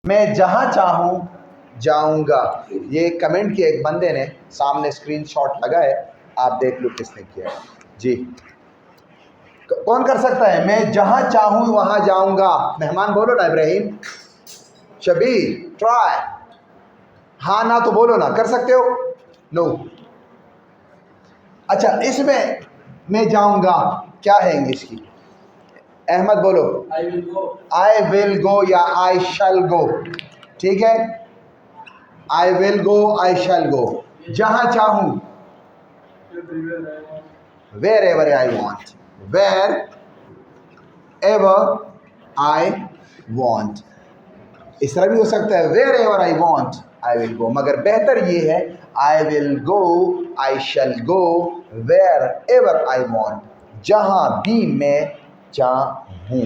मैं जहाँ चाहूँ जाऊँगा। ये कमेंट किया एक बंदे ने, सामने स्क्रीनशॉट लगा है, आप देख लो किसने किया है जी। कौन कर सकता है? मैं जहाँ चाहूँ वहाँ जाऊँगा। मेहमान बोलो ना इब्राहिम। शबीर ट्राई। हाँ ना तो बोलो ना, कर सकते हो? नो। अच्छा, इसमें मैं जाऊँगा क्या है इंग्लिश की? अहमद बोलो। आई विल गो। आई विल गो या आई शैल गो, ठीक है। I will go, I shall go. जहां चाहूं, wherever I want, wherever I want. इस तरह भी हो सकता है, wherever I want I will go, मगर बेहतर ये है I will go, I shall go, wherever I want, जहां भी मैं चाहूं।